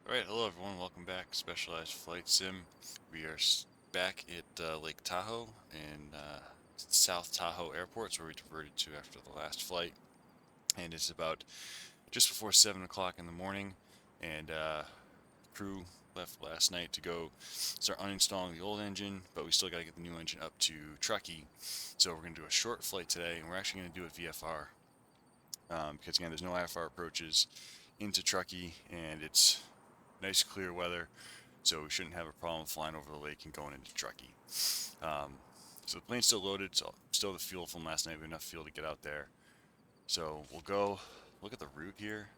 Alright, hello everyone, welcome back. Specialized Flight Sim. We are back at Lake Tahoe in South Tahoe Airport, where we diverted to after the last flight. And it's about just before 7 o'clock in the morning, and crew left last night to go start uninstalling the old engine, but we still got to get the new engine up to Truckee. So we're going to do a short flight today, and we're actually going to do it VFR. Because again, there's no IFR approaches into Truckee, and it's nice clear weather, so we shouldn't have a problem flying over the lake and going into Truckee. So the plane's still loaded, so still the fuel from last night. We have enough fuel to get out there. So we'll go look at the route here.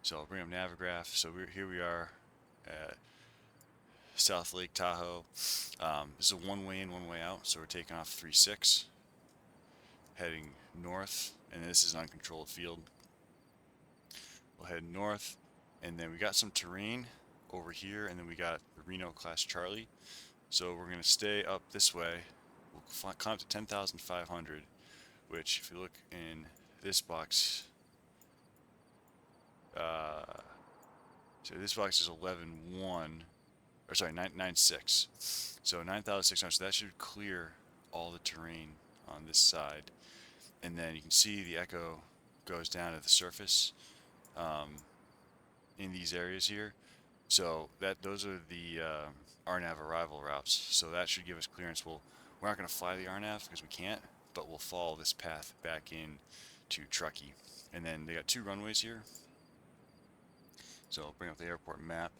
So I'll bring up Navigraph. So here we are at South Lake Tahoe. This is a one-way in, one-way out. So we're taking off 36, heading north, and this is an uncontrolled field. We'll head north, and then we got some terrain over here, and then we got the Reno class Charlie. So we're going to stay up this way. We'll climb to 10,500, which if you look in this box, so this box is 11.1, or sorry, 9.96. So 9,600, so that should clear all the terrain on this side. And then you can see the echo goes down to the surface in these areas here. So those are the RNAV arrival routes. So that should give us clearance. We're not going to fly the RNAV because we can't, but we'll follow this path back in to Truckee. And then they got two runways here. So I'll bring up the airport map.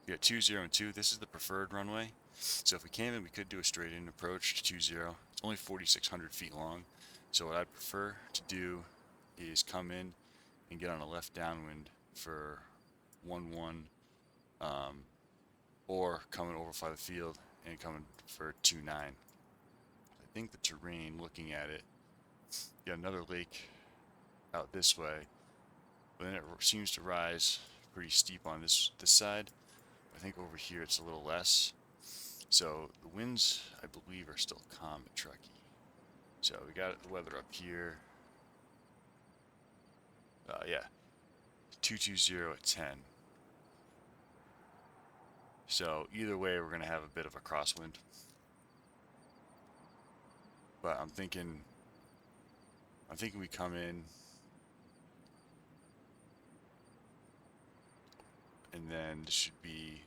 We got 20 and 2. This is the preferred runway. So if we came in, we could do a straight in approach to 20. It's only 4,600 feet long. So what I'd prefer to do is come in and get on a left downwind for 1-1, or coming overfly the field and coming for 2-9. I think the terrain, looking at it, you got another lake out this way, but then it seems to rise pretty steep on this side. I think over here it's a little less. So the winds, I believe, are still calm at Truckee. So we got the weather up here. Yeah, 220 at 10. So either way, we're going to have a bit of a crosswind. But I'm thinking we come in, and then this should be,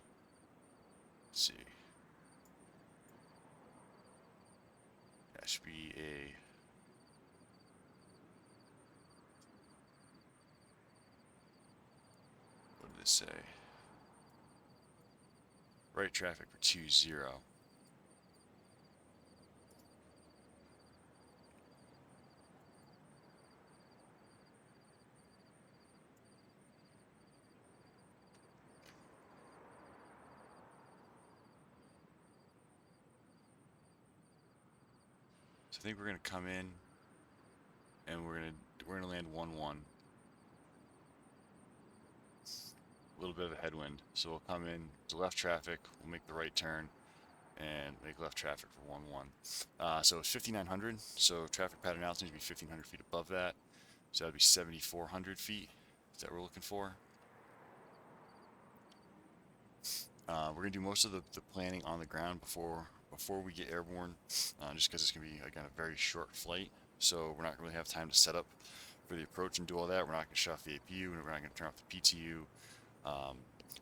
let's see, that should be a, what did it say? Right traffic for 20. So I think we're gonna come in, and we're gonna land 1-1. A little bit of a headwind, so we'll come in to left traffic. We'll make the right turn and make left traffic for 1-1. So it's 5,900. So traffic pattern altitude needs to be 1,500 feet above that. So that'd be 7,400 feet. Is that what we're looking for? We're gonna do most of the planning on the ground before we get airborne, just because it's gonna be again a very short flight. So we're not gonna really have time to set up for the approach and do all that. We're not gonna shut off the APU, and we're not gonna turn off the PTU.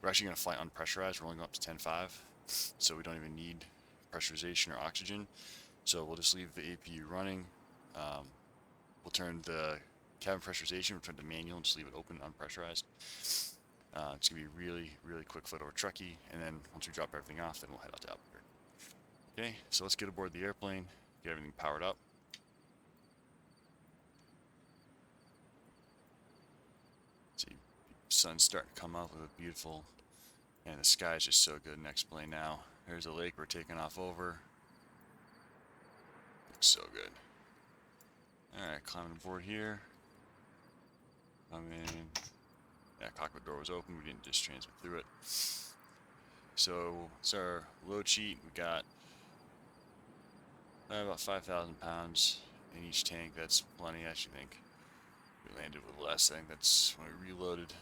We're actually gonna fly unpressurized. We're only going up to 10.5, so we don't even need pressurization or oxygen. So we'll just leave the APU running. We'll turn the cabin pressurization, we'll turn to manual and just leave it open, unpressurized. It's gonna be really, really quick flight over Truckee, and then once we drop everything off, then we'll head out to Albuquerque. Okay, so let's get aboard the airplane, get everything powered up. See, sun's starting to come up with a beautiful, and the sky is just so good next plane now. There's a lake we're taking off over. Looks so good. Alright, climbing aboard here. Come in. Yeah, cockpit door was open. We didn't just transmit through it. So it's our load sheet. We got about 5,000 pounds in each tank. That's plenty. I actually think we landed with less. I think that's when we reloaded.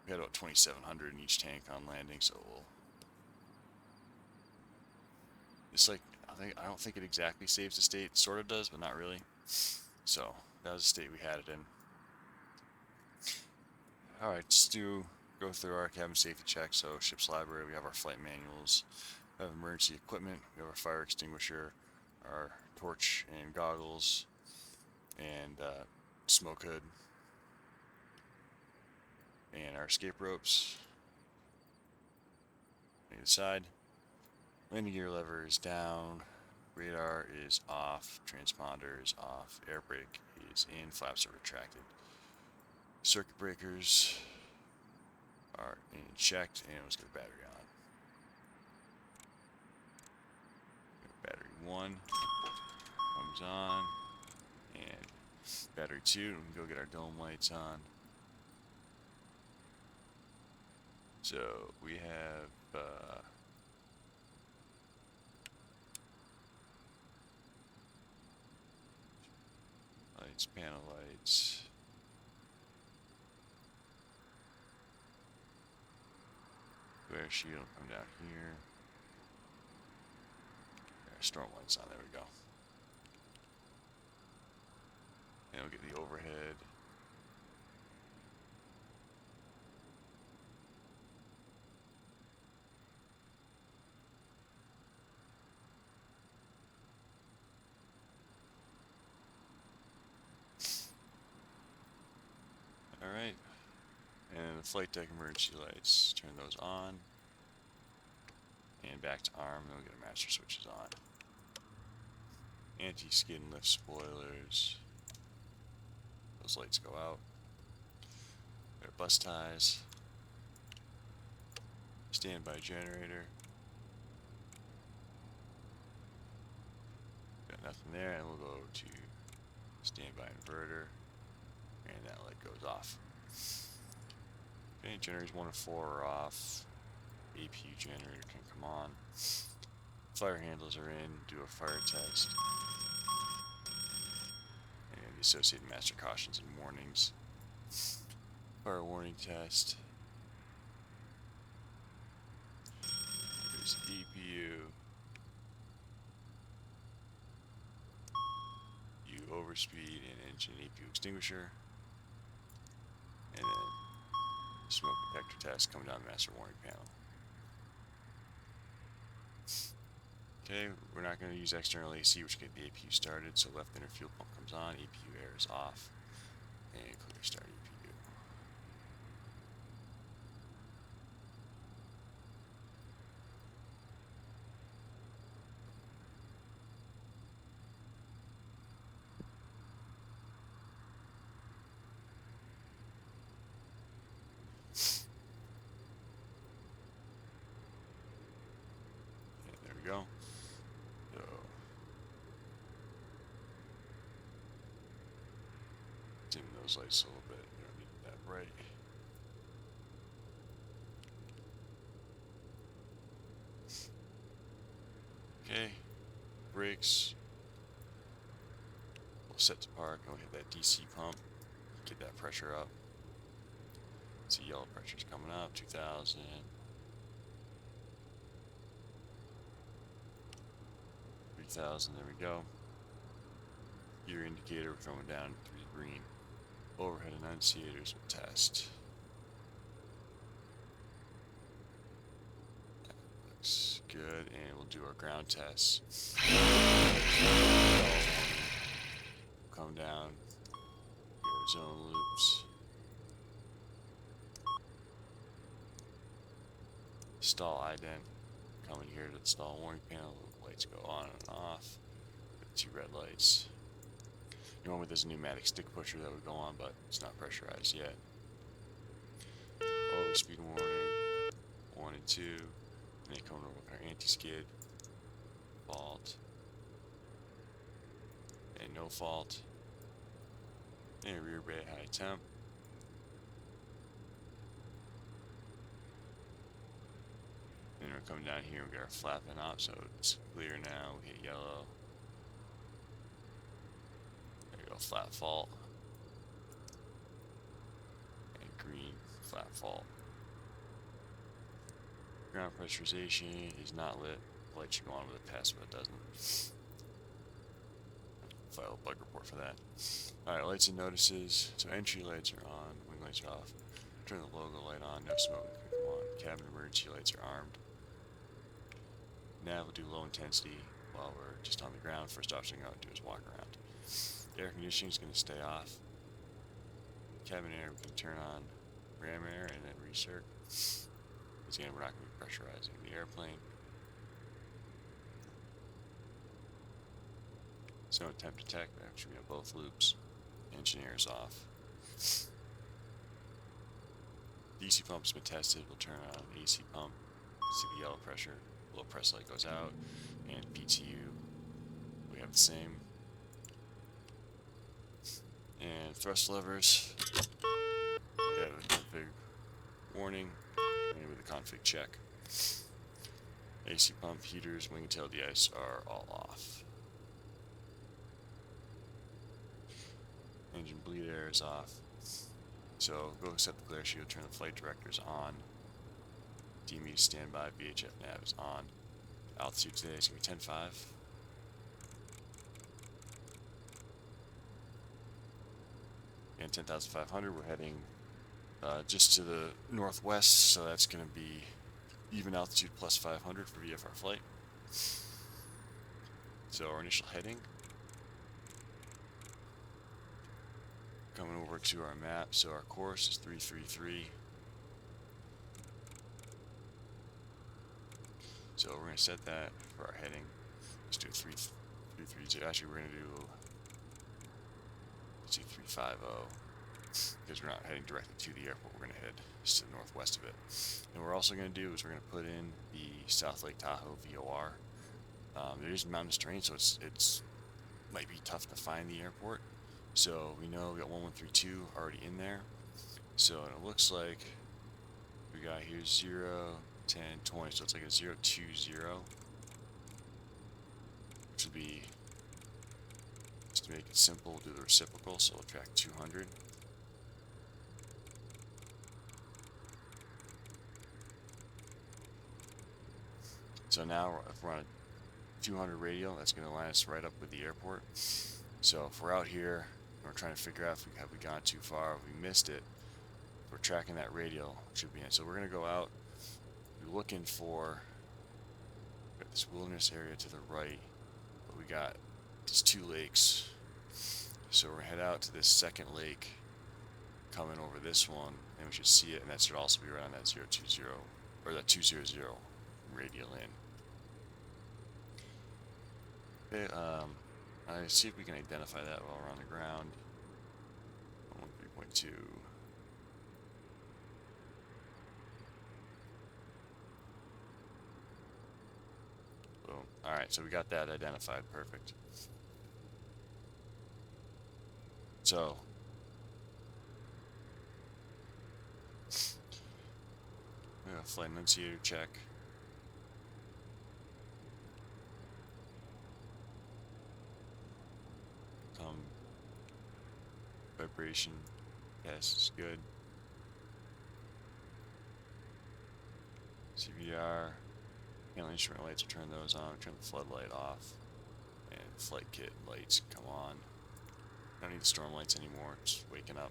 We had about 2,700 in each tank on landing, so we'll. It's like I don't think it exactly saves the state. Sort of does, but not really. So that was the state we had it in. All right, let's go through our cabin safety check. So ship's library, we have our flight manuals, we have emergency equipment, we have our fire extinguisher, our torch and goggles, and smoke hood, and our escape ropes. Either side. Landing gear lever is down, radar is off, transponder is off, air brake is in, flaps are retracted. Circuit breakers are in checked, and let's get the battery on. Battery 1 comes on, and battery 2, we can go get our dome lights on. So we have lights, panel lights. Glare shield come down here. Storm lights on, there we go. And we'll get the overhead. Alright. And the flight deck emergency lights, turn those on. And back to arm, then we'll get our master switches on. Anti-skid and lift spoilers. Those lights go out. Our bus ties. Standby generator. Got nothing there, and we'll go to standby inverter. And that light goes off. Okay, generators 1 and 4 are off. APU generator can come on. Fire handles are in, do a fire test. And the associated master cautions and warnings. Fire warning test. There's EPU. You overspeed and engine EPU extinguisher. And then smoke detector test coming down the master warning panel. Okay, we're not going to use external AC, which get the APU started, so left inner fuel pump comes on, APU air is off, and clear start APU. And there we go. So, dim those lights a little bit. We don't need it that bright. Okay, brakes. We'll set to park and we'll hit that DC pump. Get that pressure up. See, yellow pressure's coming up. 2,000. 3,000. There we go. Gear indicator, we're throwing down 3 green. Overhead annunciators will test. That looks good, and we'll do our ground tests. Come down, zone loops. Stall ident. Coming here to the stall warning panel. Lights go on and off. With 2 red lights. Normally there's a pneumatic stick pusher that would go on, but it's not pressurized yet. Overspeed warning, 1 and 2. And then coming over with our anti-skid, fault, and no fault. And rear bay high temp. And we're coming down here, we got our flapping up, so it's clear now. We hit yellow. There you go, flat fault. And green, flat fault. Ground pressurization is not lit. The light should go on with it past, but it doesn't. File a bug report for that. Alright, lights and notices. So entry lights are on, wing lights are off. Turn the logo light on, no smoke can come on. Cabin emergency lights are armed. Nav will do low intensity while we're just on the ground. First option I'm going to do is walk around. The air conditioning is going to stay off. Cabin air we can turn on ram air and then recirc. Because again, we're not going to be pressurizing the airplane. So temp detect, actually we have both loops. Engine air is off. DC pump's been tested. We'll turn on AC pump. See the yellow pressure. Low press light goes out. And PTU, we have the same. And thrust levers. We have a config warning. And with a config check. AC pump, heaters, wing and tail de-ice are all off. Engine bleed air is off. So go set the glare shield, turn the flight directors on. DME standby, VHF nav is on. Altitude today is going to be 10.5. And 10,500, we're heading just to the northwest, so that's going to be even altitude plus 500 for VFR flight. So our initial heading. Coming over to our map, so our course is 333. So we're going to set that for our heading. Let's do 330. Actually, we're going to do, let's do 350 because we're not heading directly to the airport. We're going to head just to the northwest of it. And what we're also going to do is we're going to put in the South Lake Tahoe VOR. There is mountainous terrain, so it's might be tough to find the airport. So we know we got 1132 already in there. So it looks like we got here 0, 10, 20. So it's like a 020, which would be, just to make it simple, do the reciprocal. So we'll track 200. So now if we're on a 200 radial, that's going to line us right up with the airport. So if we're out here, we're trying to figure out if we have gone too far, if we missed it, we're tracking that radial, should be in. So we're going to go out, we're looking for this wilderness area to the right, but we got these two lakes. So we're going to head out to this second lake, coming over this one, and we should see it, and that should also be right on that 020, or that 200 radial in. Okay, let's see if we can identify that while we're on the ground. 3.2. Boom. Alright, so we got that identified. Perfect. So, we have a flight enunciator check. Vibration, yes, is good. CVR, handling instrument lights, will turn those on, turn the floodlight off, and flight kit lights come on. Don't need the storm lights anymore, it's waking up.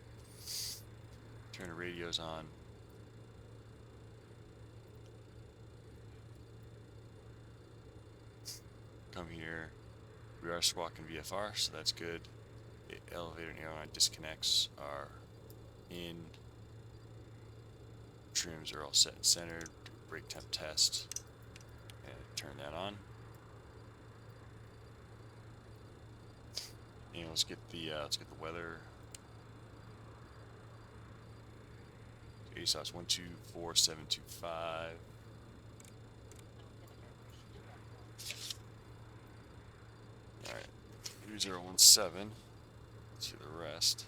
Turn the radios on. Come here. We are squawking VFR, so that's good. The elevator and airline disconnects are in. Trims are all set and centered. Do a brake temp test and turn that on. And let's get the weather. ASOS 124725. All right, 3017. Let's do the rest.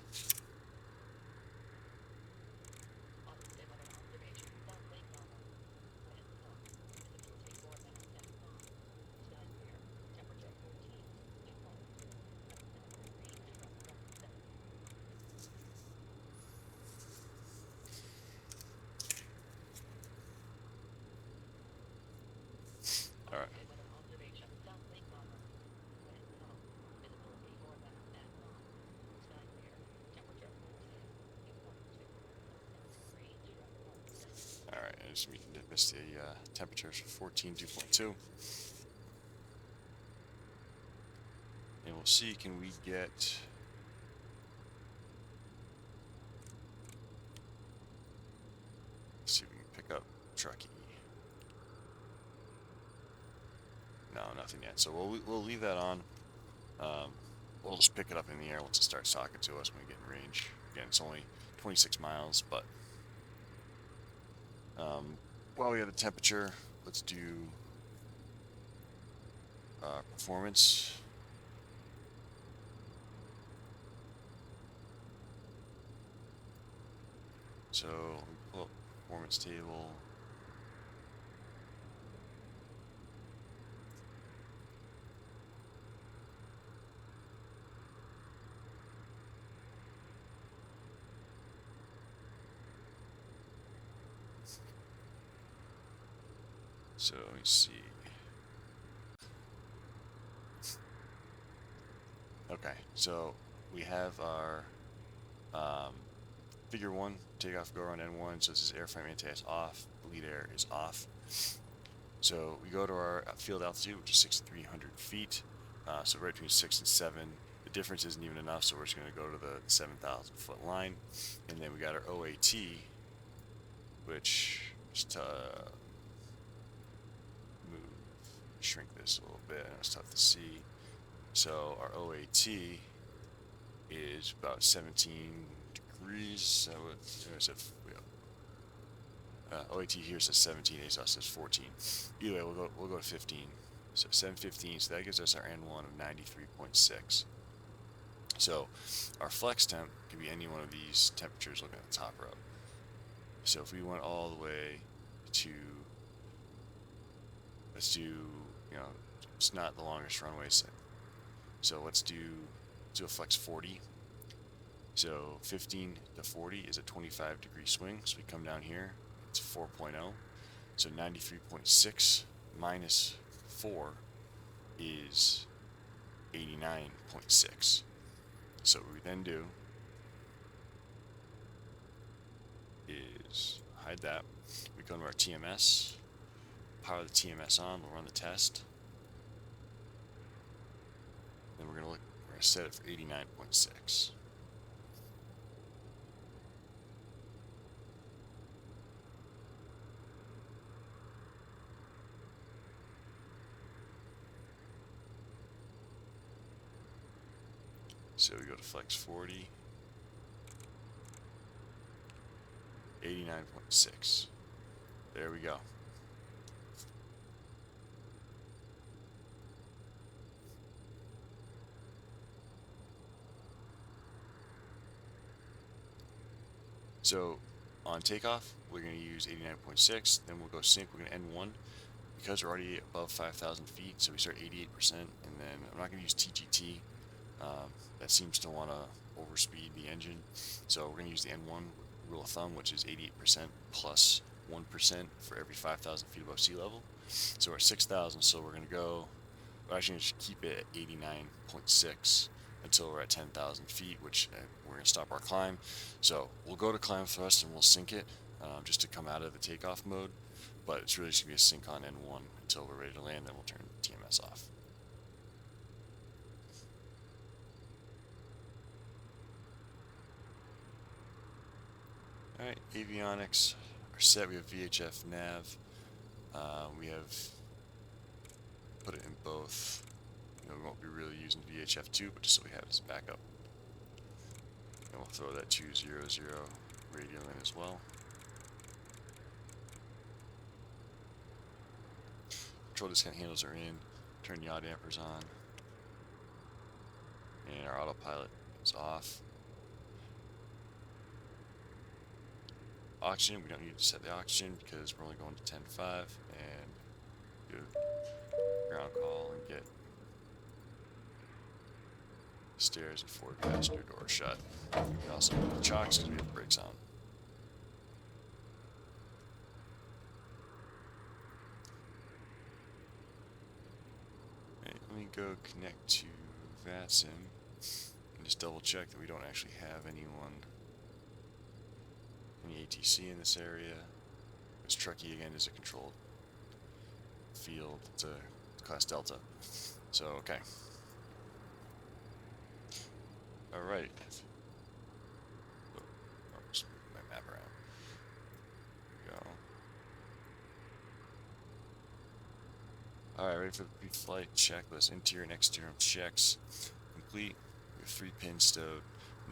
just missed the temperatures for 14.2. And we'll see, can we get... Let's see if we can pick up Truckee. No, nothing yet. So we'll leave that on. We'll just pick it up in the air once it starts talking to us when we get in range. Again, it's only 26 miles, but while we have the temperature, let's do performance. So we pull up performance table. So let me see. Okay, so we have our figure 1, takeoff, go around N1, so this is airframe anti-ice off, bleed air is off. So we go to our field altitude, which is 6,300 feet, so right between 6 and 7. The difference isn't even enough, so we're just going to go to the 7,000 foot line. And then we got our OAT, which, just shrink this a little bit, it's tough to see. So our OAT is about 17 degrees. So OAT here says 17, ASOS says 14. Either way, we'll go to 15. So 715. So that gives us our N1 of 93.6. So our flex temp could be any one of these temperatures looking at the top row. So if we went all the way to, let's do, you know, it's not the longest runway set. So let's do a flex 40. So 15 to 40 is a 25 degree swing. So we come down here, it's 4.0. So 93.6 minus 4 is 89.6. So what we then do is hide that. We go to our TMS, power the TMS on, we'll run the test. Then we're gonna set it for 89.6. So we go to flex 40, 89.6. There we go. So on takeoff, we're going to use 89.6, then we'll go sync, we're going to N1. Because we're already above 5,000 feet, so we start 88%, and then I'm not going to use TGT. That seems to want to overspeed the engine. So we're going to use the N1 rule of thumb, which is 88% plus 1% for every 5,000 feet above sea level. So we're at 6,000, so we're going to go, we're actually going to keep it at 89.6 until we're at 10,000 feet, which we're going to stop our climb. So we'll go to climb thrust and we'll sync it just to come out of the takeoff mode. But it's really just going to be a sync on N1 until we're ready to land, then we'll turn TMS off. Alright, avionics are set. We have VHF nav. We have put it in both. You know, we won't be really using VHF2, but just so we have it as backup. And we'll throw that 200 radio in as well. Control discount handles are in. Turn yaw dampers on. And our autopilot is off. Oxygen, we don't need to set the oxygen because we're only going to 10.5 and do ground call and get stairs and forward passenger door shut. We can also do the chocks because we have the brakes on. Right, let me go connect to VATSIM and just double check that we don't actually have any ATC in this area. Because Truckee again is a controlled field. It's a class Delta. So okay. All right. Just move my map around. There we go. All right, ready for the pre-flight checklist. Interior and exterior checks complete. We have 3 pins stowed.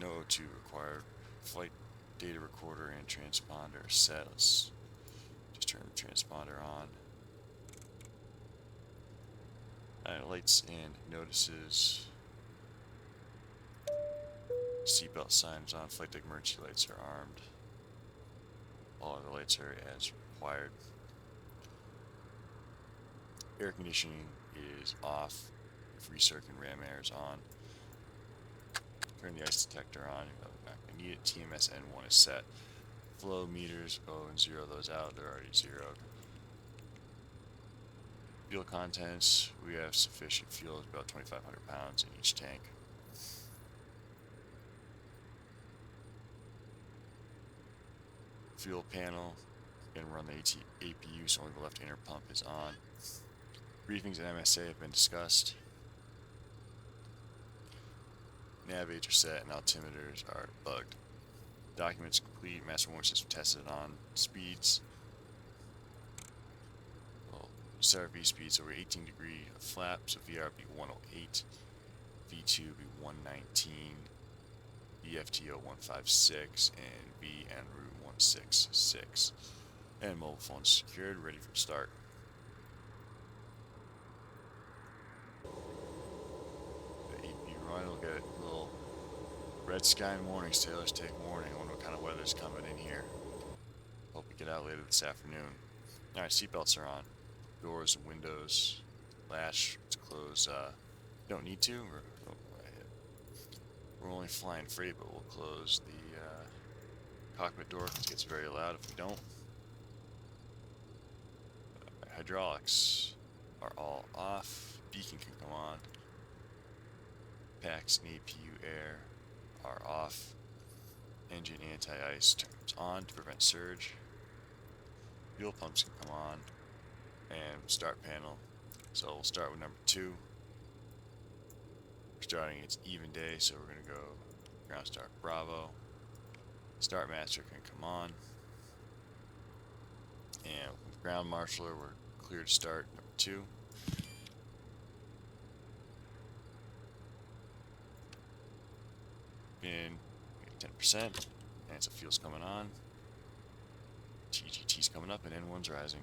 No O2 required. Flight data recorder and transponder set. Let's just turn the transponder on. Alright, lights and notices. Seatbelt signs on. Flight deck emergency lights are armed. All other lights are as required. Air conditioning is off. Recirc and ram air is on. Turn the ice detector on. I need it. TMS N1 is set. Flow meters, go and zero those out. They're already zeroed. Fuel contents, we have sufficient fuel. It's about 2,500 pounds in each tank. Fuel panel, going to run the APU, so only the left inner pump is on. Briefings and MSA have been discussed. Nav aids are set and altimeters are bugged. Documents complete. Master warning system tested on speeds. Well, CRV speeds over 18 degree flap, so VR be 108, V2 be 119, VFTO 156, and V en route 166. And mobile phone secured, ready for start. The AP run will get a little red sky mornings. Sailors take warning. I wonder what kind of weather's coming in here. Hope we get out later this afternoon. Alright, seatbelts are on. Doors and windows. Latch to close. Don't need to. We're only flying freight, but we'll close the cockpit door because it gets very loud if we don't. Hydraulics are all off. Beacon can come on. Packs and APU air are off. Engine anti-ice turns on to prevent surge. Fuel pumps can come on. And start panel. So we'll start with number 2. We're starting, it's even day, so we're going to go ground start Bravo. Start master can come on. And with ground marshaller, we're clear to start number 2. In 10%, and so fuel's coming on. TGT's coming up, and N1's rising.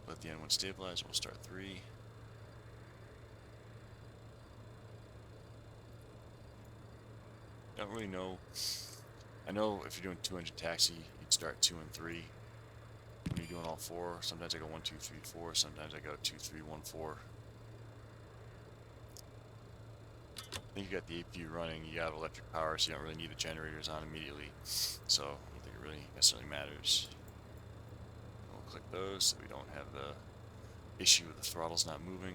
Let the N1 stabilize, we'll start 3. Don't really know. I know if you're doing 200 taxi, you'd start 2 and 3. When you're doing all 4, sometimes I go 1, 2, 3, 4. Sometimes I go 2, 3, 1, 4. I think you got the APU running. You got electric power, so you don't really need the generators on immediately. So I don't think it really necessarily matters. We'll click those so we don't have the issue with the throttles not moving.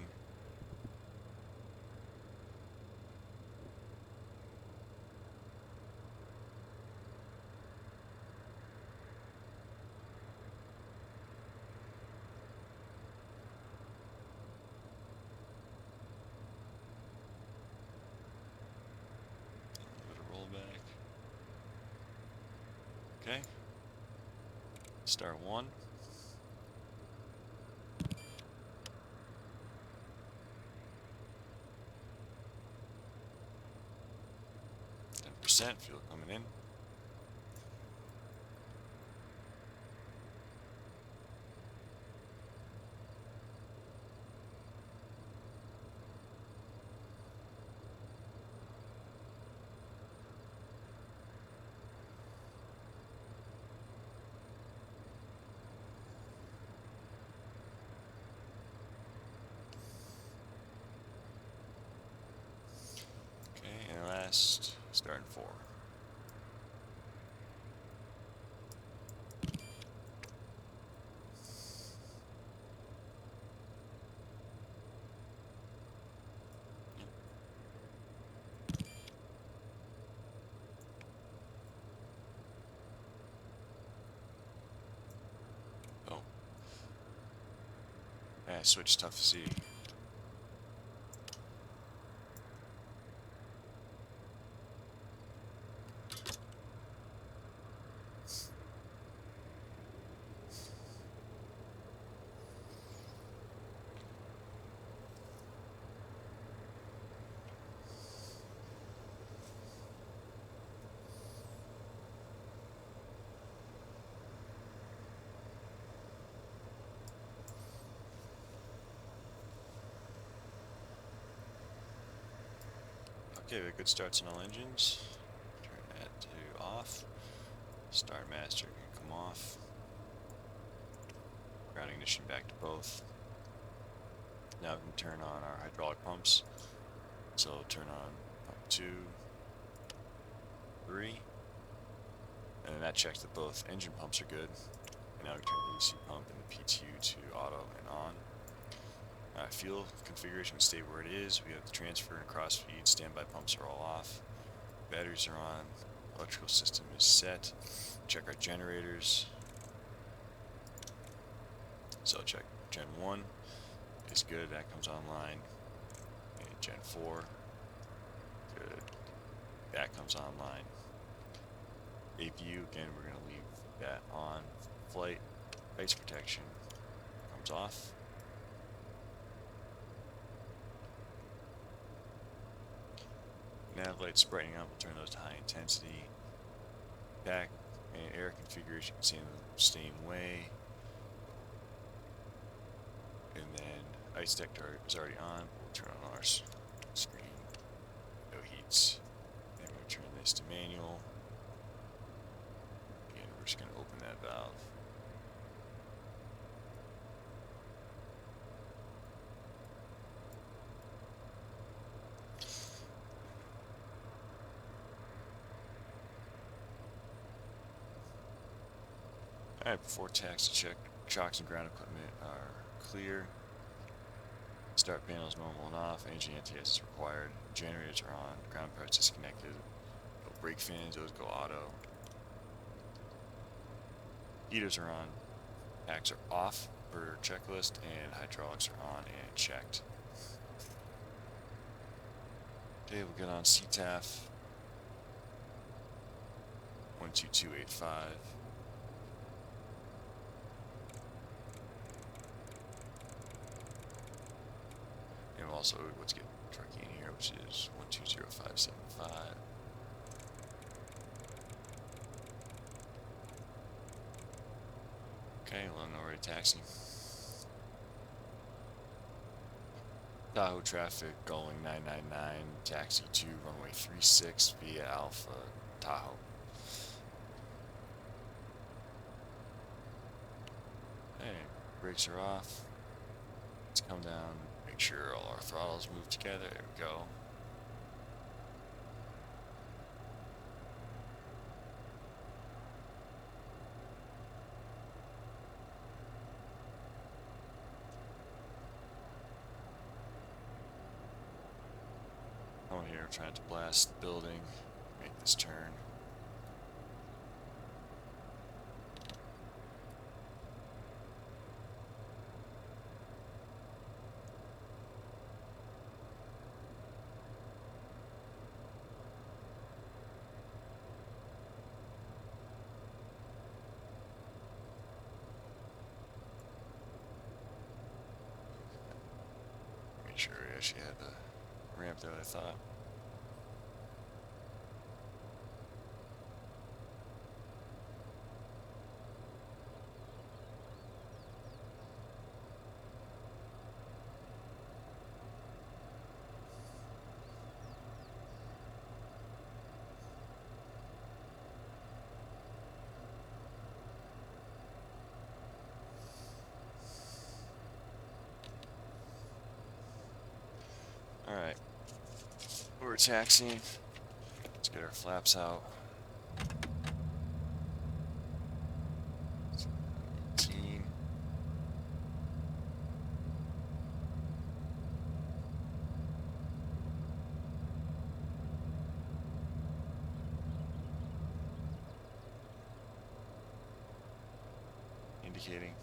Okay. Start 1. %, fuel coming in. Okay, and last, starting 4. Yeah, switch tough to see. Okay, we have good starts on all engines. Turn that to off. Start master can come off. Ground ignition back to both. Now we can turn on our hydraulic pumps. So turn on pump 2, 3, and then that checks that both engine pumps are good. And now we turn the AC pump and the PTU to auto and on. Fuel configuration can stay where it is. We have the transfer and crossfeed. Standby pumps are all off. Batteries are on. Electrical system is set. Check our generators. So check Gen 1 is good. That comes online. And Gen 4, good. That comes online. APU, again, we're going to leave that on. Flight, ice protection comes off. Nav lights brightening up, we'll turn those to high intensity. Back and air configuration can stay in the same way. And then ice deck is already on. We'll turn on our screen. No heats. And we'll turn this to manual. Again, we're just going to open that valve. Alright, before taxi check, shocks and ground equipment are clear. Start panels normal and off. Engine anti-ice is required. Generators are on. Ground parts disconnected. No brake fans, those go auto. Heaters are on. Packs are off per checklist, and hydraulics are on and checked. Okay, we'll get on CTAF 12285. And also, let's get Truckee in here, which is 120575. Okay, well, I'm already taxi. Tahoe traffic, going 999, taxi to runway 36 via Alpha Tahoe. Okay, brakes are off. Let's come down, make sure all our throttles move together. There we go. I'm here trying to blast the building, make this turn. Make sure we actually had the ramp that I thought. Alright, we're taxiing. Let's get our flaps out. 18. Indicating.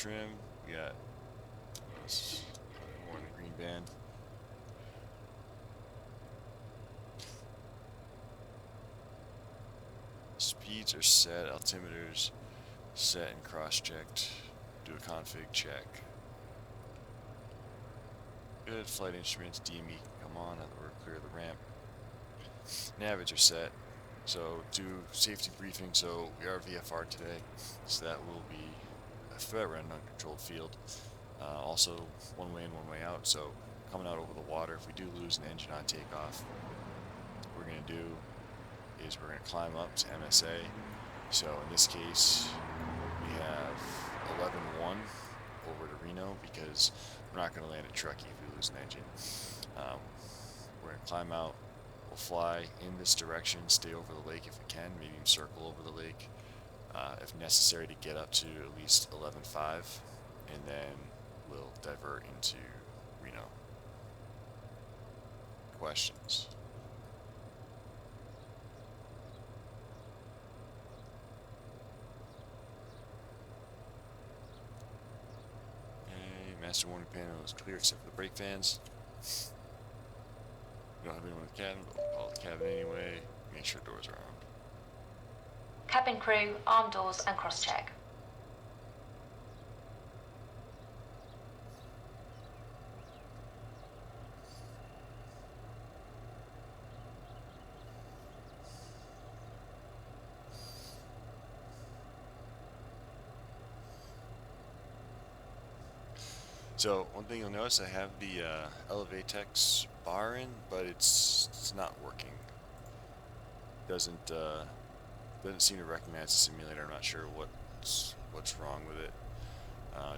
trim. We got more in the green band. Speeds are set, altimeters set and cross-checked. Do a config check. Good. Flight instruments, DME, come on, now that we're clear of the ramp. Navs are set. So do safety briefing. So we are VFR today, so that will be a threat. We're in an uncontrolled field. Also one way in, one way out. So coming out over the water, if we do lose an engine on takeoff, what we're going to do is we're going to climb up to MSA. So in this case, we have 11-1 over to Reno because we're not going to land at Truckee if we lose an engine. We're going to climb out. We'll fly in this direction, stay over the lake if we can, maybe even circle over the lake if necessary to get up to at least 11.5, and then we'll divert into Reno. Questions? Okay, master warning panel is clear except for the brake fans. We don't have anyone in the cabin, but we'll call the cabin anyway. Make sure doors are armed. Cabin crew, arm doors and cross-check. So one thing you'll notice, I have the Elevatex bar in, but it's not working. Doesn't seem to recognize the simulator. I'm not sure what's wrong with it.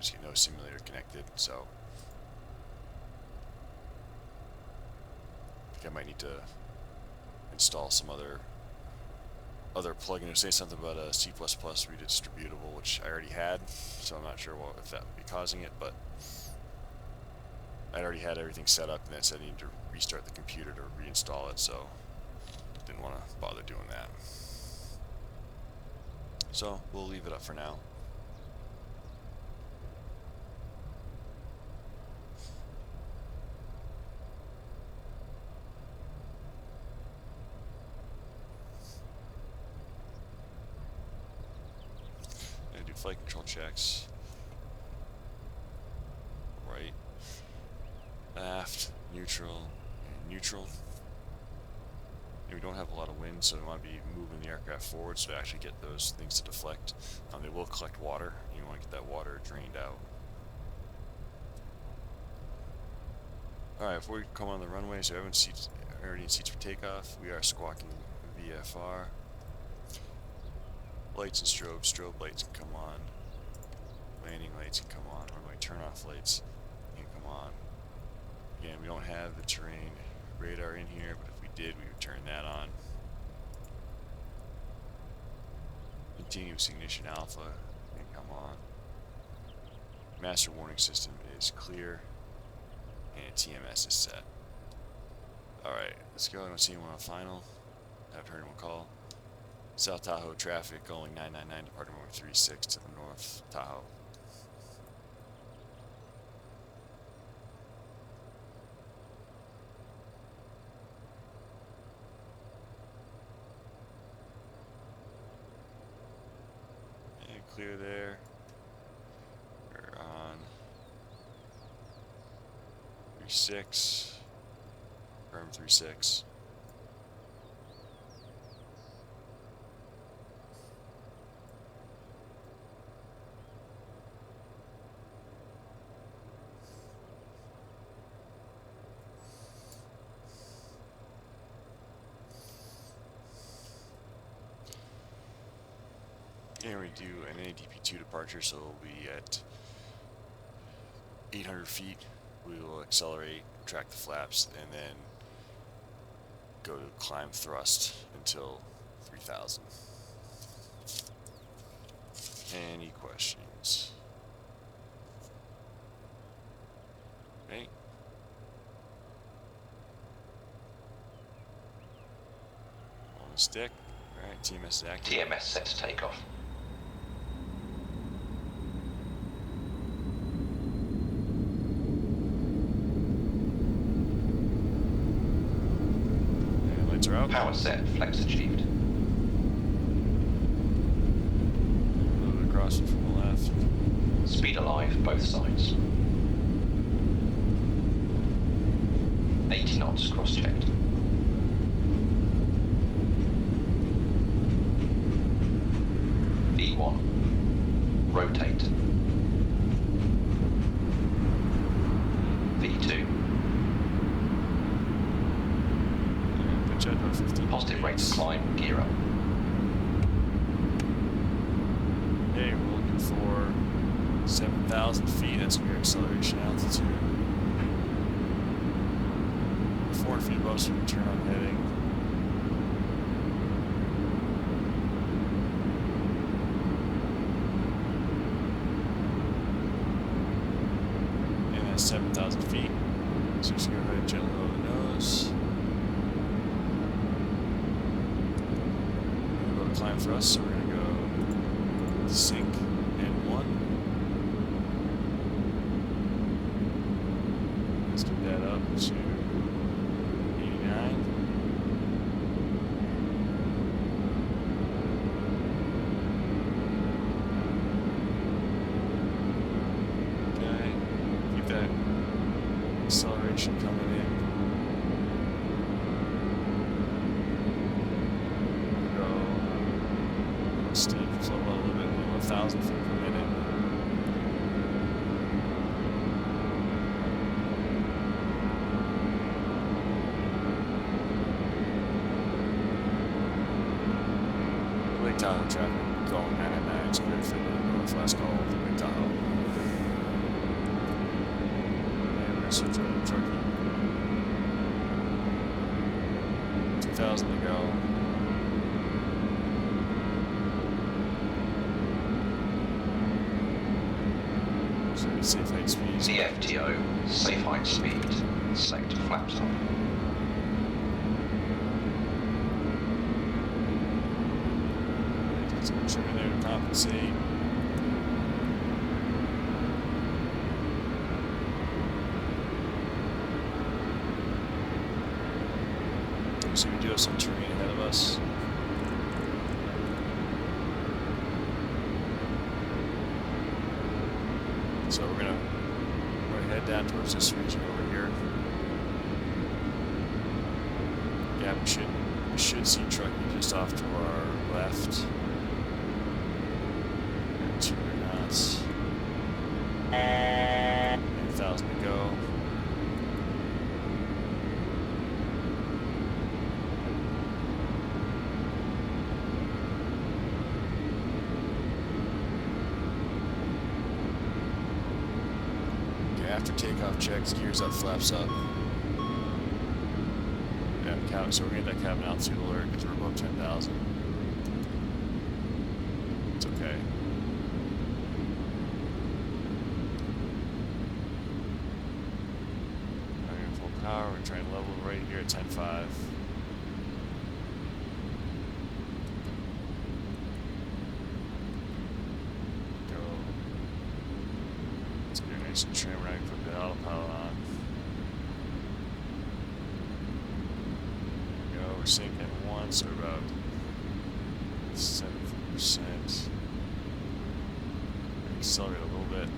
Just get no simulator connected. So I think I might need to install some other plugin. It'll say something about a C++ redistributable, which I already had. So I'm not sure if that would be causing it, but I already had everything set up, and then said I needed to restart the computer to reinstall it, so didn't want to bother doing that. So we'll leave it up for now. I'm gonna do flight control checks. Right. Aft, neutral, and neutral. And we don't have a lot of wind, so we want to be moving the aircraft forward so to actually get those things to deflect. They will collect water. You want to get that water drained out. Alright, before we come on the runway, so everyone's seats, already in seats for takeoff. We are squawking VFR. Lights and strobe lights can come on. Landing lights can come on. Runway turn off lights can come on. Again, we don't have the terrain radar in here, but if we did, we would turn that on. Continuous ignition alpha can come on. Master warning system is clear, and TMS is set. Alright, let's go. I don't see anyone on final. I haven't heard anyone call. South Tahoe traffic going 999, departing runway 36 to the north Tahoe. Clear there. We're on 36. Firm 36. And we do an NADP2 departure, so we'll be at 800 feet. We will accelerate, track the flaps, and then go to climb thrust until 3,000. Any questions? Okay. On the stick. Alright, TMS is active. TMS set to take off. out. Power set, flex achieved. Move it across it from the left. Speed alive, both sides. 80 knots, cross-checked. V1. Rotate. V2. Pitch out about 15 Positive rate to climb, gear up. Hey, we're looking for 7,000 feet. That's your acceleration altitude. 4 feet above, so we can turn on heading. And that's 7,000 feet. So just go ahead and gently lower the nose. We're going to climb for us, so we're going to go sink and 1. Let's get that up to 89. Okay, keep that acceleration coming in. Go steep, slow a little bit, 1,000 feet per minute. Lake Tahoe traffic going 999. It's good for the northwest call of Lake Tahoe. And we're going to switch over to Truckee. 2,000 to go. So safe height speed. CFTO, safe height speed. Select flaps up. Just make sure we're there to compensate. So we do have some terrain ahead of us. So we're gonna head down towards this region over here. Yeah, we should see Truckee just off to our left. 200 knots. 8,000 to go. After takeoff checks, gears up, flaps up. Yeah, so we're getting that cabin altitude alert because we're above 10,000. It's okay. Alright, full power. We're trying to level right here at 10.5. Go. Let's get nice and trim. We're going to put the autopilot on. There we go. We're sinking 1, so we're about 70%. Accelerate a little bit.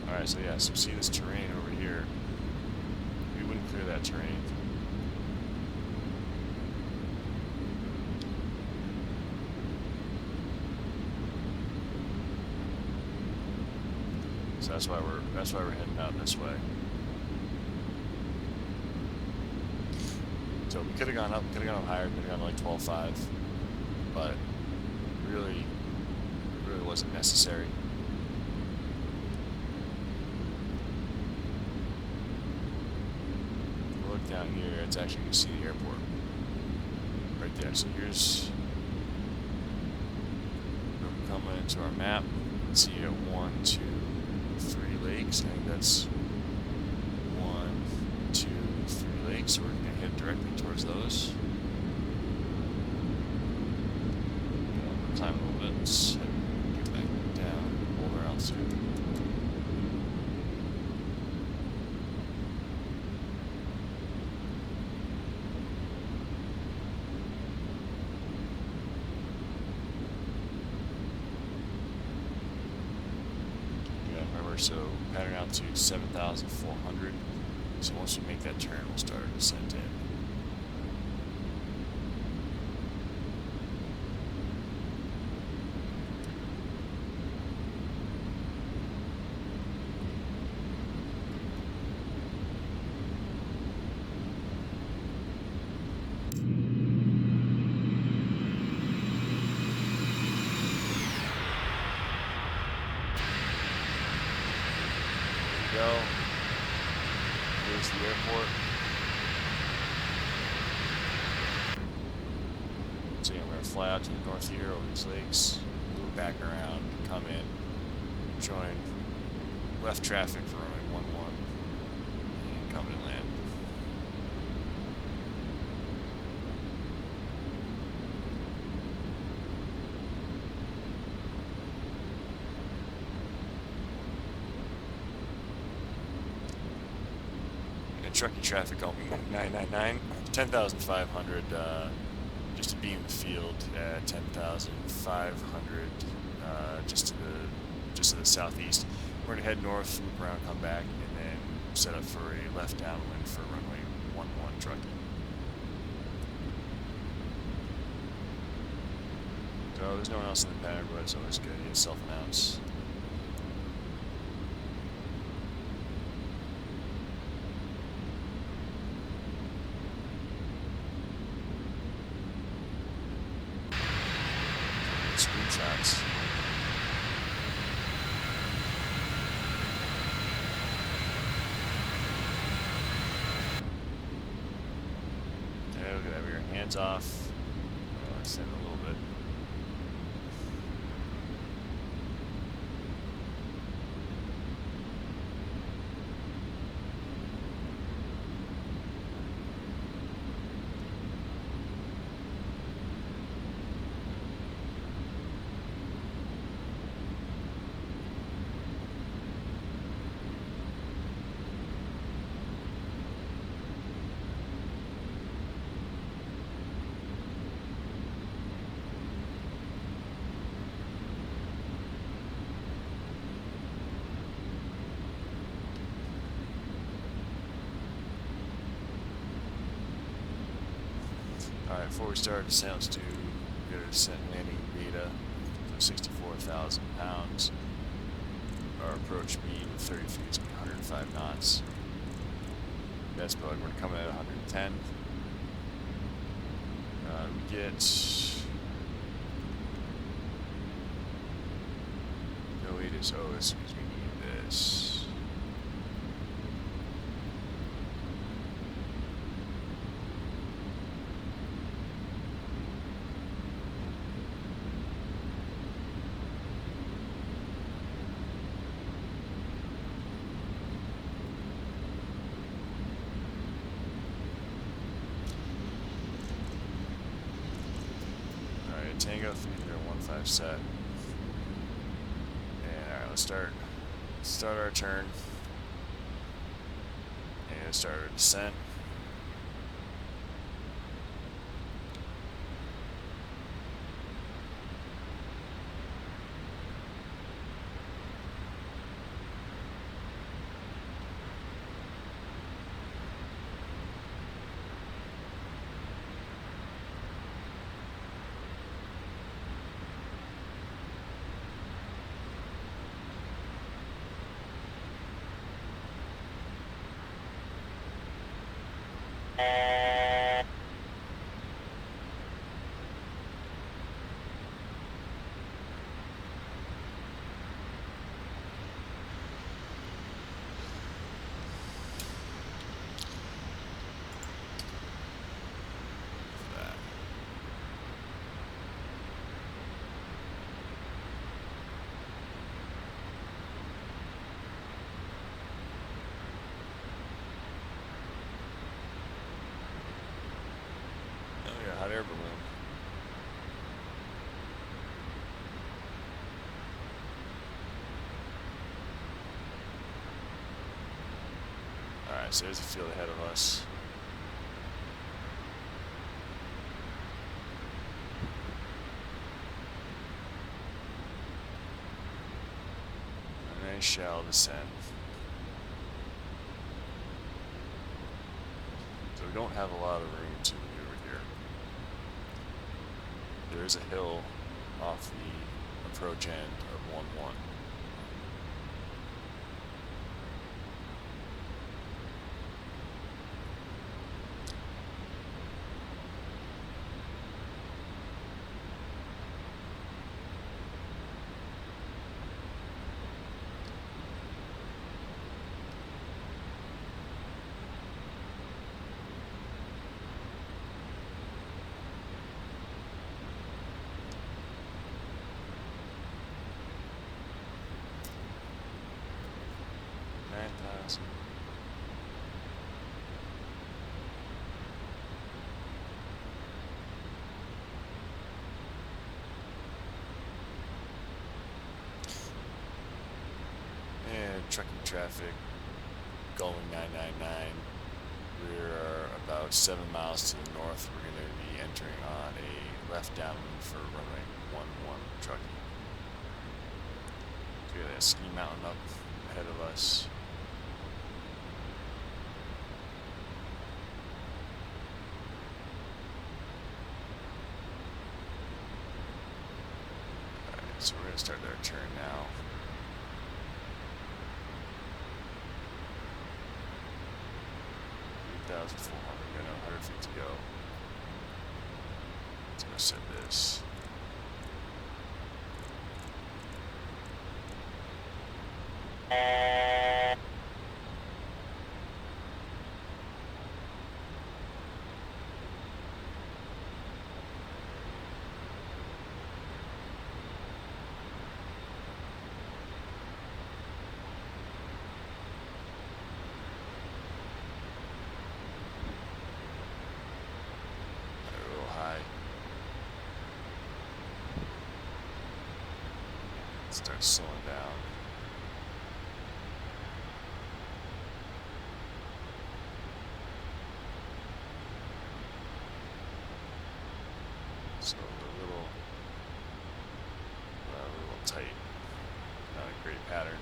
Alright, so yeah, so see this terrain over here. We wouldn't clear that terrain. So that's why we're heading out this way. So we could have gone up higher, could have gone to like 12.5, but really wasn't necessary. Look down here, it's actually, you can see the airport right there. So here's, we're coming into our map. Let's see, you got 1, 2, 3 lakes. I think that's 1, 2, 3 lakes. So we're going to head directly towards those. Climb a little bit. altitude. Yeah, remember, so pattern altitude 7,400. So once we make that turn, we'll start our descent in. Go. Here's the airport. So yeah, we're gonna fly out to the north here over these lakes, move back around, come in, join left traffic for runway 11, and come and land. Truckee traffic only 999, 10,500 just to be in the field at 10,500 just to the southeast. We're gonna head north, loop around, come back, and then set up for a left downwind for runway 11 Truckee. So there's no one else in the pattern, but it's always good to self-announce. Screenshots. Yeah, look at that. We got hands off. Extend a little bit. Alright, before we start descent, let's do good descent landing beta, so 64,000 pounds. Our approach speed with 30 feet is going to be 105 knots. That's bug, we're coming at 110. We get no, it is this because we need this. Tango 3015 set. And alright, let's start our turn. And start our descent. Hot air balloon. So there's a field ahead of us. And I shall descend. So we don't have a lot of room to maneuver here. There is a hill off the approach end of 1-1. And Truckee traffic going 999. We're about 7 miles to the north. We're going to be entering on a left downwind for runway 11 Truckee. We got that ski mountain up ahead of us. Alright, so we're going to start our turn now. We got 100 feet to go. Let's go set this. Start slowing down. So a little tight. Not a great pattern.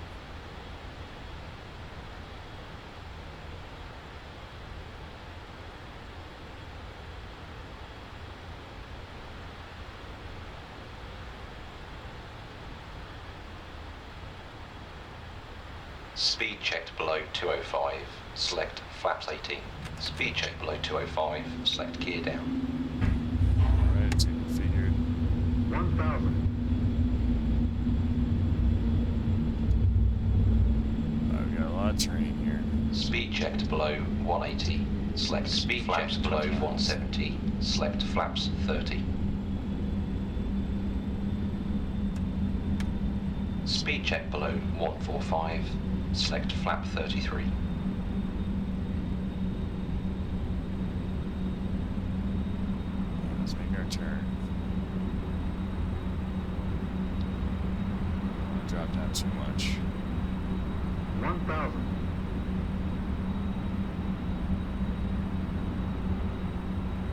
Speed checked below 205, select flaps 18. Speed check below 205, select gear down. Alright, it's configured. 1,000. I've got a lot of terrain here. Speed checked below 180, select speed flaps below 170, select flaps 30. Speed check below 145, select flap 33. Let's make our turn. Don't drop down too much. 1,000.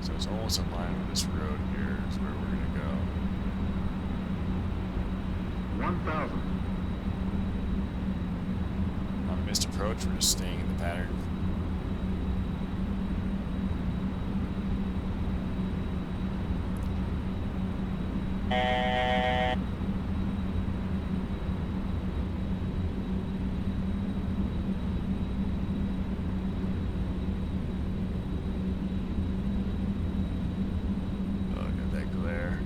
So it's almost in line with this road here is where we're gonna go. 1,000. On missed approach, we're just staying in the pattern. Oh, got that glare.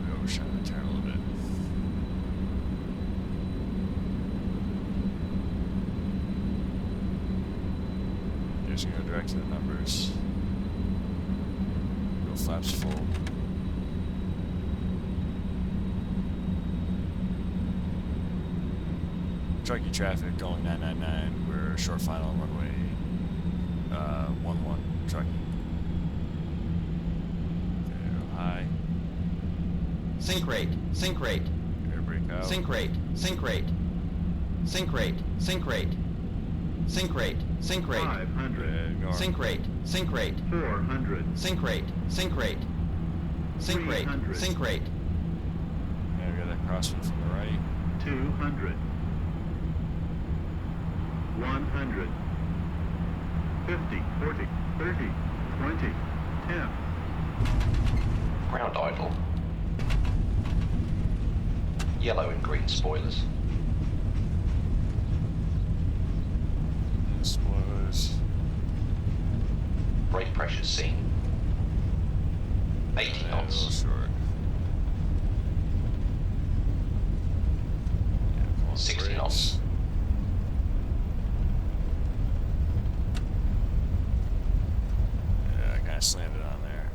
We overshot the turn a little bit. Just gonna go direct to the numbers. Go flaps full. Truckee traffic going 999. We're short final on runway 11 Truckee. Okay, high. Sink rate. Sink rate. Air brake out. Sink rate. Sink rate. Sink rate. Sink rate. Sink rate. Sink rate. 500. North. Sink rate. Sink rate. 400. Sink rate. Sink rate. Sink rate. 300. Sink rate. Yeah, we got that crosswind from the right. 200. 100. 50, 40, 30, 20, 10. Ground idle. Yellow and green spoilers. Spoilers. Brake pressure seen. 80 A little knots. short. Yeah, come on, 60 brakes. knots. Yeah, I kind of slammed it on there.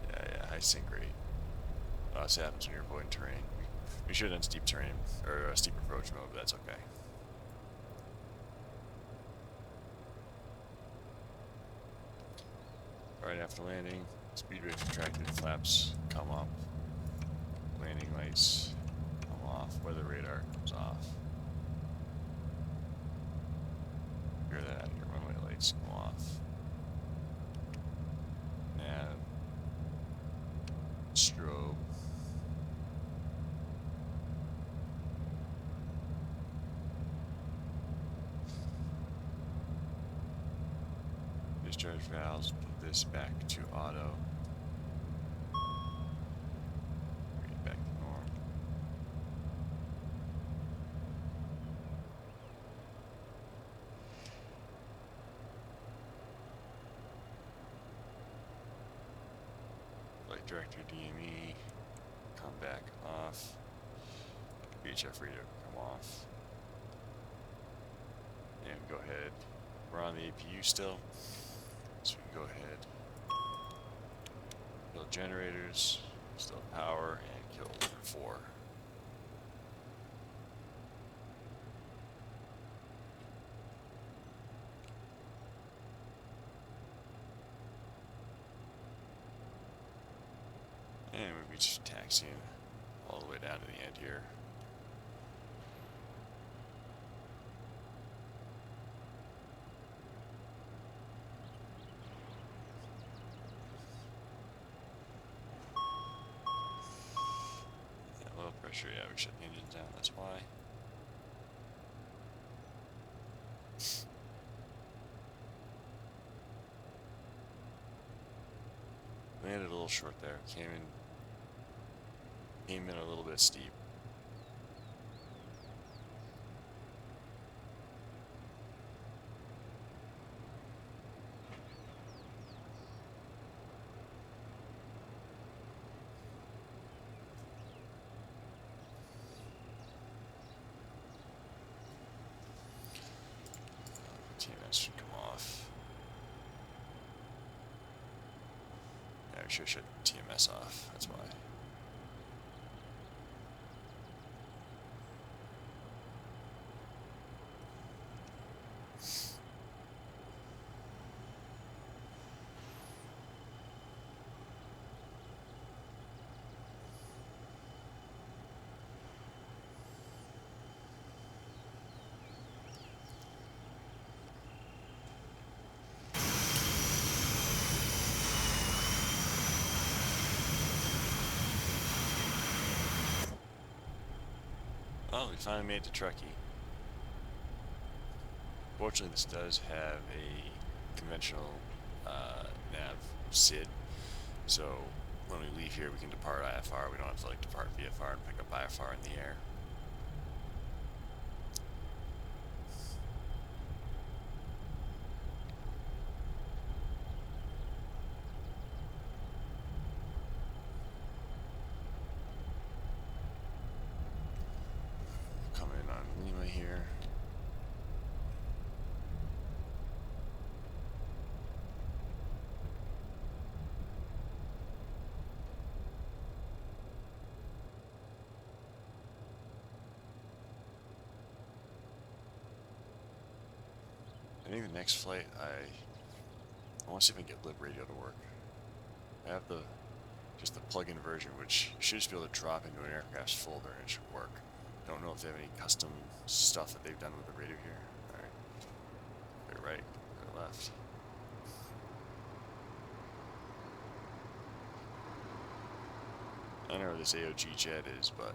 Yeah, high sink rate. This happens when you're avoiding terrain. We should have done steep terrain, or steep approach mode, but that's okay. Right after landing, speed brakes retracted, flaps come up, landing lights come off, weather radar comes off. Clear that out of here, runway lights come off. Nav, strobe. Discharge valves, put this back to auto. Bring it back to norm. Flight director DME, come back off. VHF reader, come off. And go ahead. We're on the APU still, so we can go ahead. Kill generators, still power, and kill 4. And we'll be just taxiing all the way down to the end here. Yeah, low pressure, yeah, we shut the engines down, that's why. Landed a little short there, came in a little bit steep. TMS should come off. Yeah, we should shut TMS off, that's why. Well, we finally made it to Truckee. Fortunately, this does have a conventional nav SID, so when we leave here, we can depart IFR. We don't have to like depart VFR and pick up IFR in the air. Come in on Lima here. think the next flight I want to see if I can get lib radio to work. I have just the plug-in version, which you should just be able to drop into an aircraft's folder and it should work. Don't know if they have any custom stuff that they've done with the radio here. Alright. Clear right, clear left. I don't know where this AOG jet is, but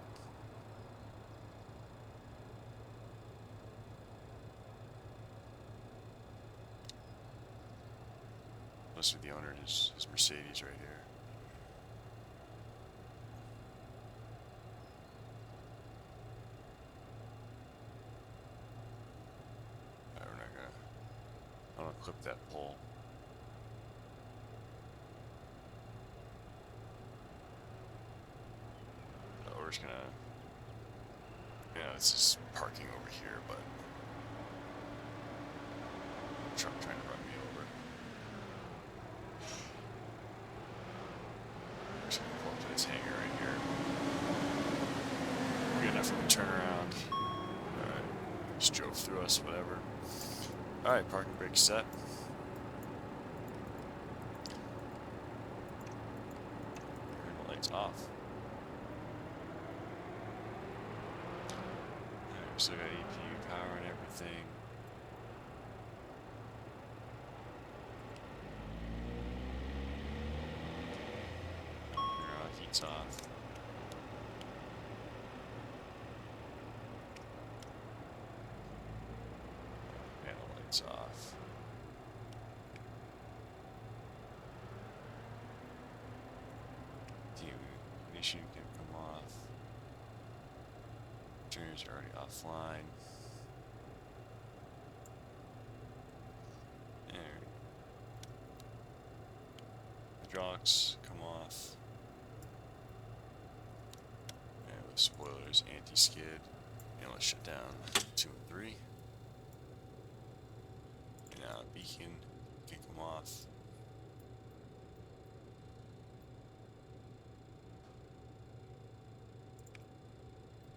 must be the owner and his Mercedes right here. Alright, we're not gonna. I don't clip that pole. We're just gonna. This is parking over here, but truck trying to run me over. I'm just gonna pull up to this hangar right here. Good enough for a turnaround. Alright. Just drove through us, whatever. Alright, parking brake set. Turn the lights off. Alright, we still got EPU power and everything. Heat's off. Panel lights off. The ignition can come off. Generators are already offline. Alright. Hydraulics come off. Spoilers, anti-skid, and let's shut down 2 and 3. And now beacon can come off.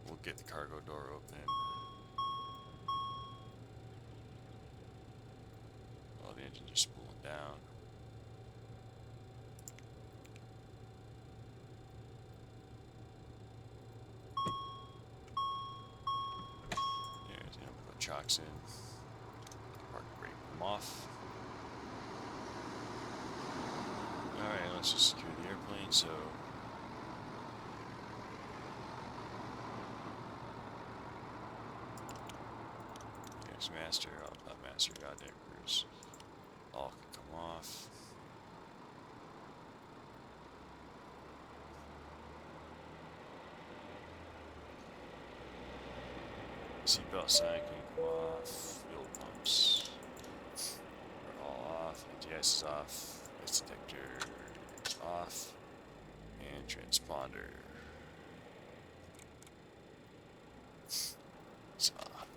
We'll get the cargo door open. While the engines are spooling down. Chocks in, park brake them off. Alright, let's just secure the airplane. So here's master, not master, goddamn cruise. All can come off. Seatbelt sign can come off. Fuel pumps are all off. ATS is off. Ice detector is off. And transponder is off.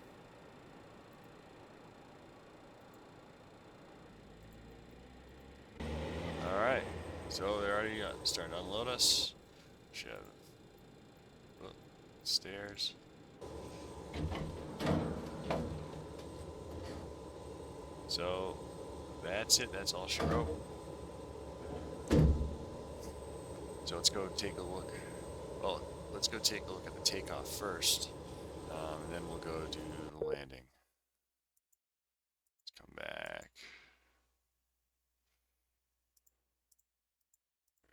Alright. So they're already starting to unload us. Should have stairs. So that's it, that's all she wrote. So let's go take a look. Well, let's go take a look at the takeoff first, and then we'll go do the landing. Let's come back.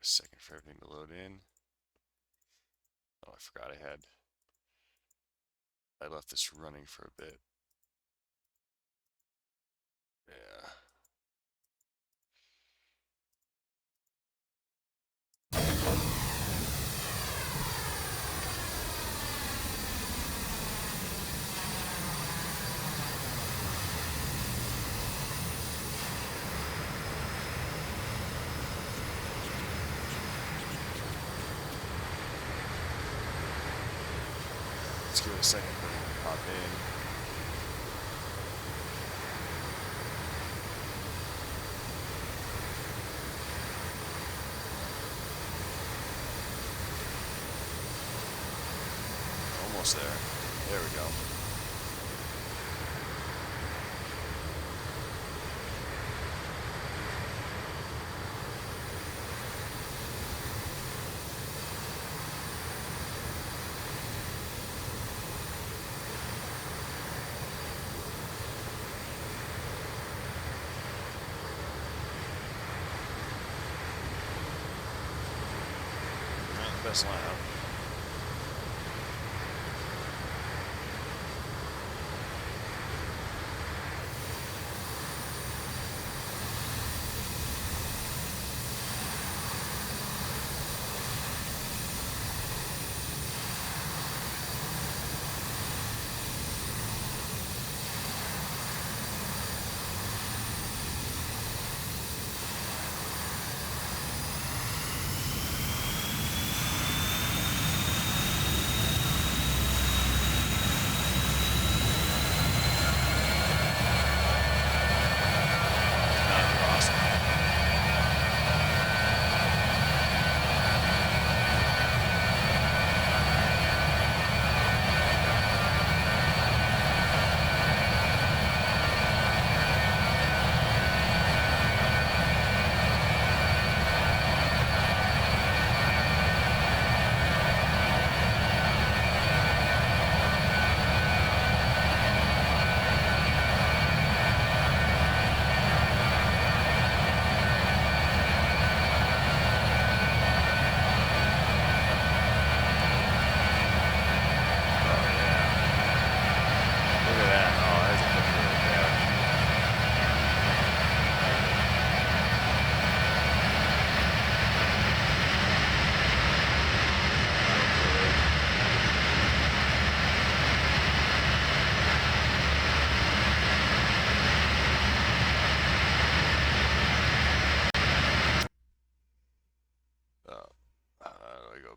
A second for everything to load in. Oh, I forgot I left this running for a bit. Yeah. Let's give it a second for it to pop in. Almost there. There we go. best lineup.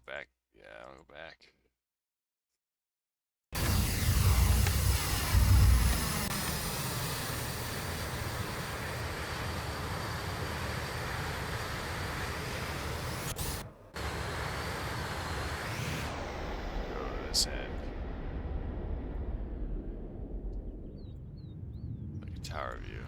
Back. Yeah, I'll go back. Go to this end. Like a tower view.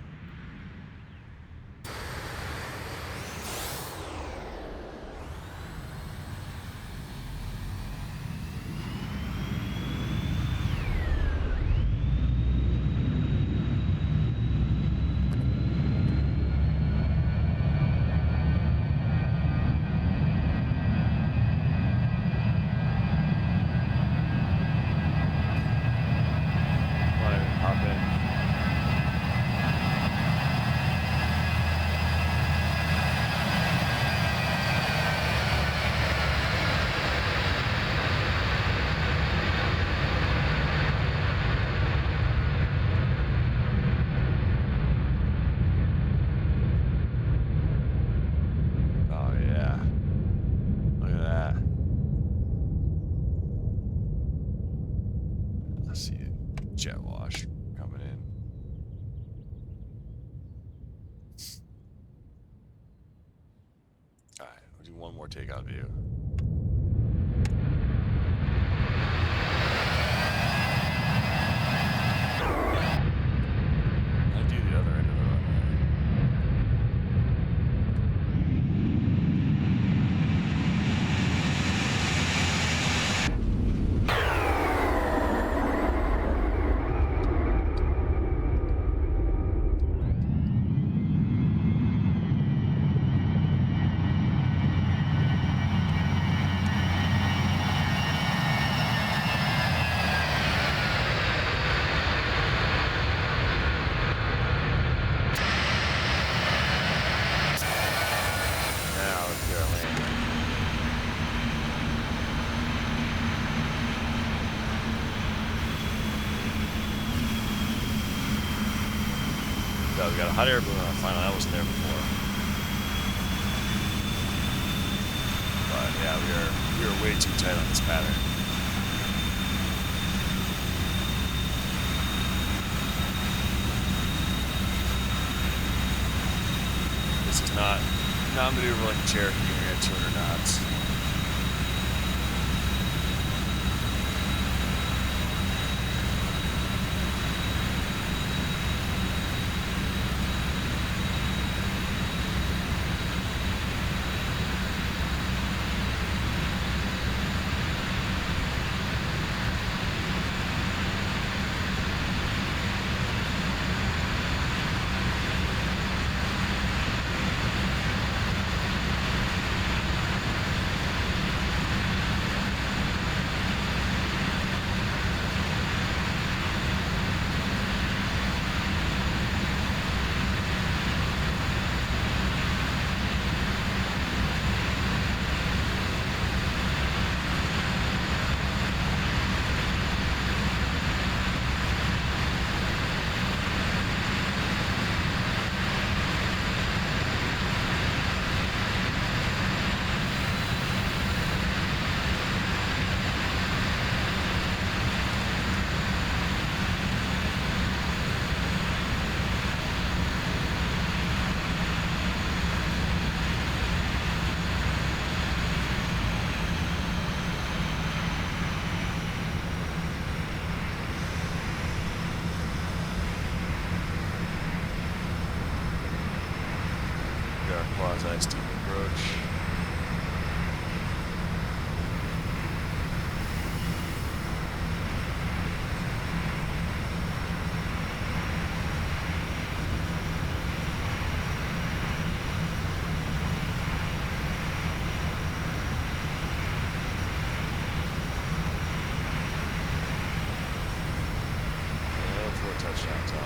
Jet wash coming in. Alright, we'll do one more takeout view. I'll do the other end of the runway. So we got a hot air balloon on the final. That wasn't there before. But yeah, we are way too tight on this pattern. This is not maneuver like a Cherokee when you're at 200 knots. quasi-steep approach. Touchdowns on.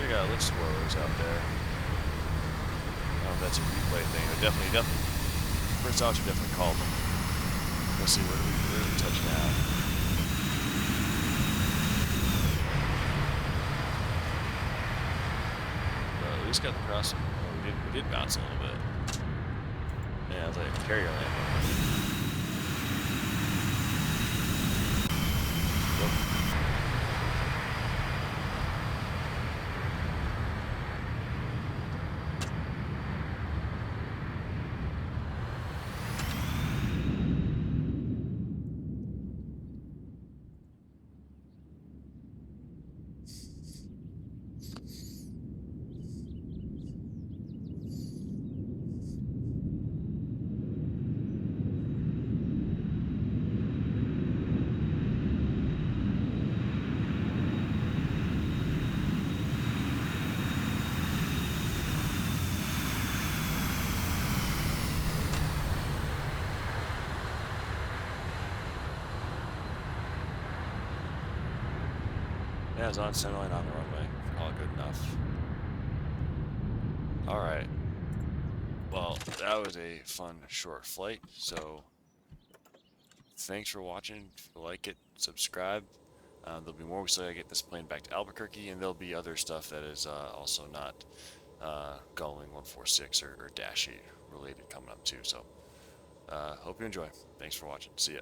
You got lift spoilers out there. I don't know if that's a replay thing. But definitely. First officer definitely called them. Let's see, where do we touch now? At least got the crossing. Oh, we did bounce a little bit. Yeah, it was like a carrier landing. Yeah, it was on centerline on the runway. All good enough. Alright. Well, that was a fun short flight, so thanks for watching. If you like it, subscribe. There'll be more. We still gotta get this plane back to Albuquerque, and there'll be other stuff that is also not going 146 or Dash 8 related coming up too. So hope you enjoy. Thanks for watching. See ya.